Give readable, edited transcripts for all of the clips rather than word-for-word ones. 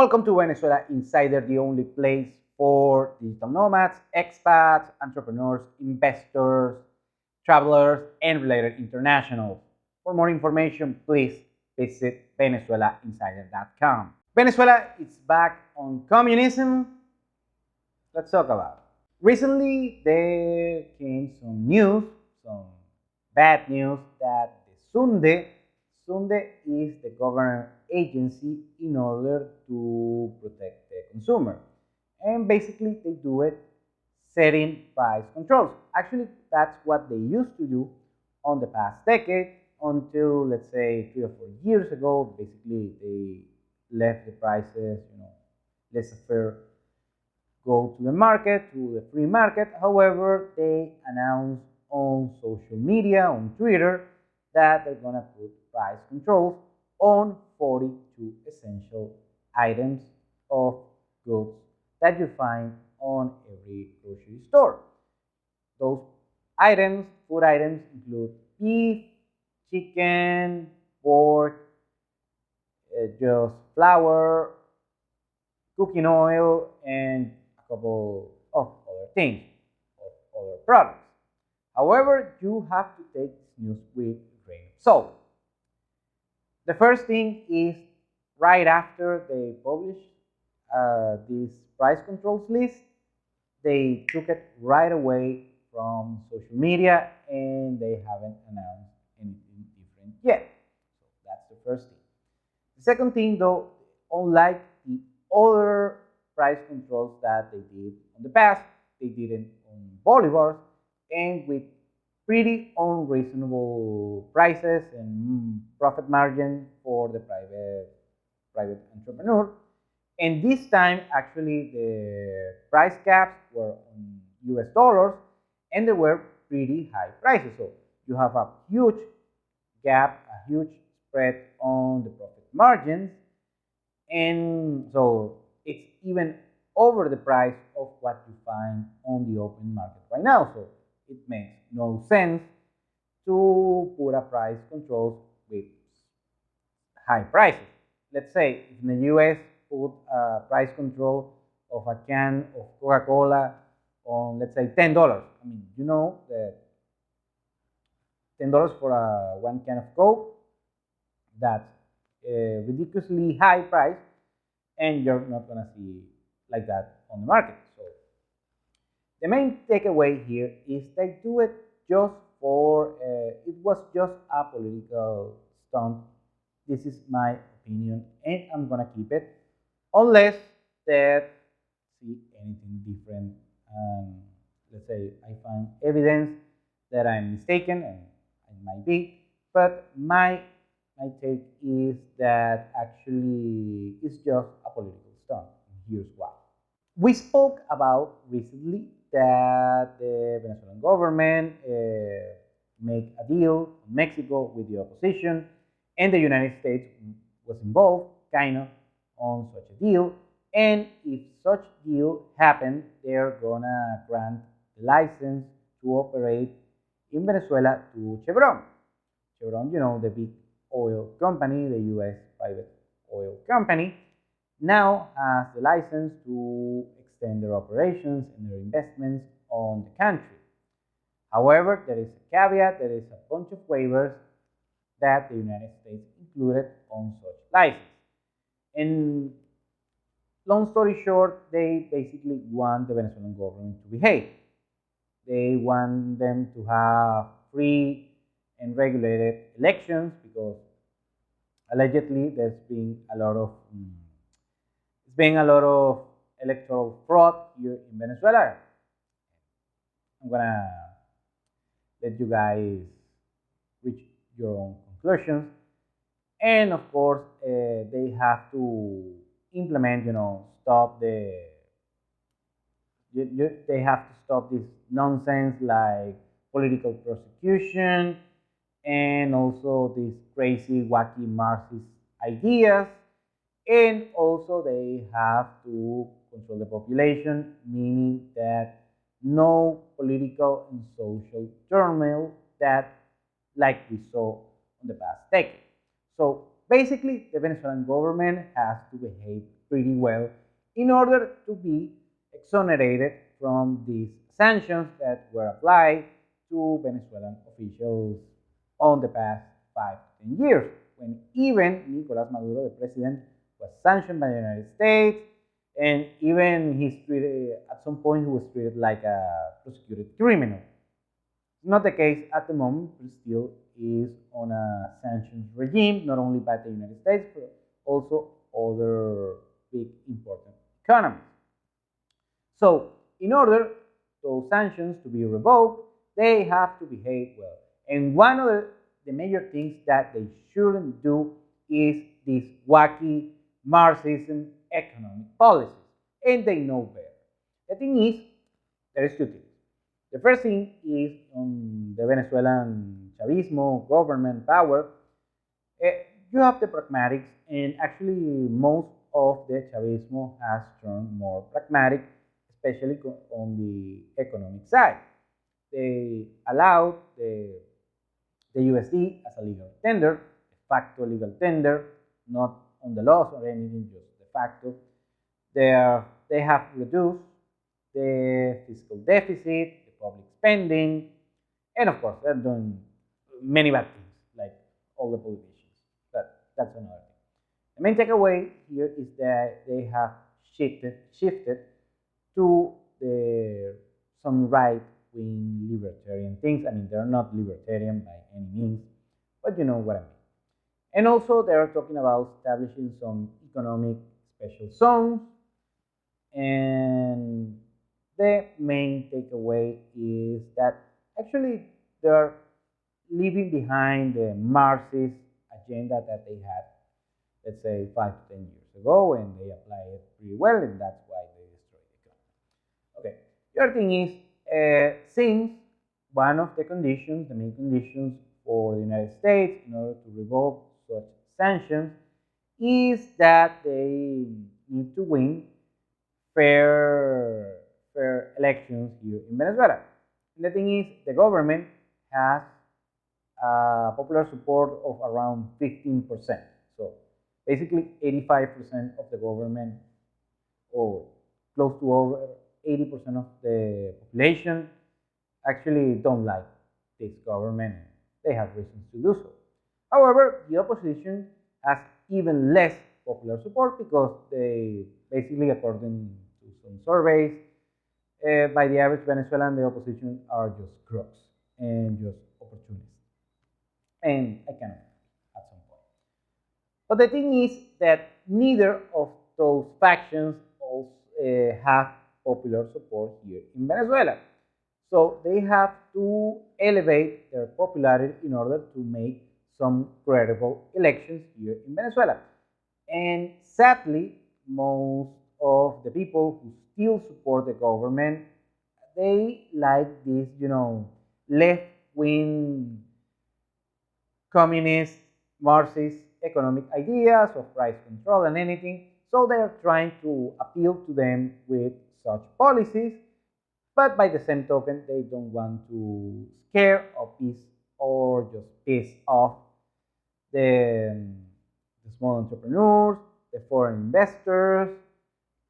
Welcome to Venezuela Insider, the only place for digital nomads, expats, entrepreneurs, investors, travelers, and related internationals. For more information, please visit VenezuelaInsider.com. Venezuela is back on communism. Let's talk about it. Recently, there came some bad news that the Sunde is the government agency in order to protect the consumer. And basically, they do it setting price controls. Actually, that's what they used to do on the past decade until, let's say, 3 or 4 years ago. Basically, they left the prices, laissez-faire go to the market, to the free market. However, they announced on social media, on Twitter, that they're going to put price controls on 42 essential items of goods that you find on every grocery store. Those items, food items, include beef, chicken, pork, just flour, cooking oil, and a couple of other things, of other products. However, you have to take this news with a grain of salt. The first thing is right after they published this price controls list, they took it right away from social media and they haven't announced anything different yet. So that's the first thing. The second thing, though, unlike the other price controls that they did in the past, they did it on bolivars and with pretty unreasonable prices and profit margin for the private entrepreneur. And this time, actually, the price caps were on US dollars and they were pretty high prices. So you have a huge gap, a huge spread on the profit margins. And so it's even over the price of what you find on the open market right now. So it makes no sense to put a price controls with high prices. Let's say if in the US put a price control of a can of Coca-Cola on, let's say, $10. I mean, you know that $10 for one can of Coke, that's a ridiculously high price, and you're not gonna see like that on the market. So the main takeaway here is they do it just for, it was just a political stunt. This is my opinion, and I'm gonna keep it unless that see anything different. Let's say I find evidence that I'm mistaken, and I might be, but my take is that actually it's just a political stunt. Here's why. We spoke about recently that the Venezuelan government made a deal in Mexico with the opposition, and the United States was involved, kind of, on such a deal. And if such deal happened, they're gonna grant the license to operate in Venezuela to Chevron. Chevron, the big oil company, the U.S. private oil company, now has the license to extend their operations and their investments on the country. However, there is a caveat, there is a bunch of waivers that the United States included on such license. And long story short, they basically want the Venezuelan government to behave. They want them to have free and regulated elections because allegedly there's been a lot of electoral fraud here in Venezuela. I'm gonna let you guys reach your own conclusions. And of course, they have to implement, stop they have to stop this nonsense like political prosecution and also these crazy, wacky Marxist ideas. And also they have to control the population, meaning that no political and social turmoil that like we saw in the past decade. So basically, the Venezuelan government has to behave pretty well in order to be exonerated from these sanctions that were applied to Venezuelan officials on the past 5 to 10 years, when even Nicolas Maduro, the president, was sanctioned by the United States, and even he's treated, at some point he was treated like a prosecuted criminal. It's not the case at the moment, but still is on a sanctions regime, not only by the United States, but also other big important economies. So, in order those sanctions to be revoked, they have to behave well. And one of the major things that they shouldn't do is this wacky Marxism economic policies. And they know better. The thing is, there is two things. The first thing is on the Venezuelan Chavismo government power. You have the pragmatics, and actually most of the Chavismo has turned more pragmatic, especially on the economic side. They allowed the USD as a legal tender, de facto legal tender, not on the laws or anything, just de facto. They have reduced the fiscal deficit, the public spending, and of course, they're doing many bad things, like all the politicians. But that's another thing. The main takeaway here is that they have shifted to some right-wing libertarian things. I mean, they're not libertarian by any means, but you know what I mean. And also, they're talking about establishing some economic special zones. And the main takeaway is that actually they're leaving behind the Marxist agenda that they had, let's say, 5 to 10 years ago, and they apply it pretty well, and that's why they destroy the economy. Okay, the other thing is, since one of the conditions, the main conditions for the United States in order to revoke such sanctions is that they need to win fair elections here in Venezuela. And the thing is, the government has popular support of around 15%. So basically 85% of the government, or close to over 80% of the population, actually don't like this government. They have reasons to do so. However, the opposition has even less popular support because they basically, according to some surveys, by the average Venezuelan, the opposition are just crooks and just opportunists. And I cannot at some point. But the thing is that neither of those factions also, have popular support here in Venezuela. So they have to elevate their popularity in order to make some credible elections here in Venezuela. And sadly, most of the people who still support the government, they like this, left-wing communist, Marxist economic ideas of price control and anything. So they're trying to appeal to them with such policies, but by the same token, they don't want to scare or just piss off the small entrepreneurs, the foreign investors,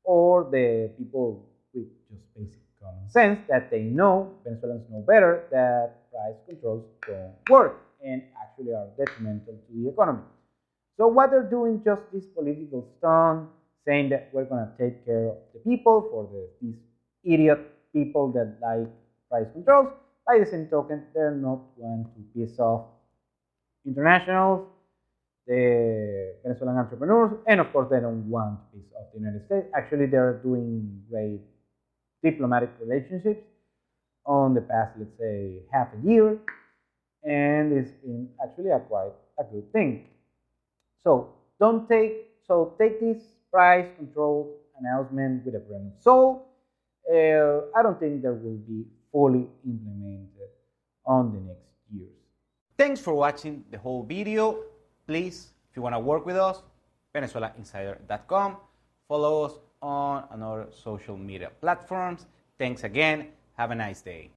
or the people with just basic common sense that they know, Venezuelans know better, that price controls don't work and actually are detrimental to the economy. So what they're doing, just this political stunt, saying that we're going to take care of the people for these idiot people that like price controls. By the same token, they're not going to piss off internationals, the Venezuelan entrepreneurs, and of course they don't want to piss off the United States. Actually, they're doing great diplomatic relationships on the past, let's say, half a year, and it's been actually quite a good thing. So take this price control announcement with a grain of salt. I don't think there will be fully implemented on the next years. Thanks for watching the whole video. Please, if you want to work with us, VenezuelaInsider.com. Follow us on other social media platforms. Thanks again. Have a nice day.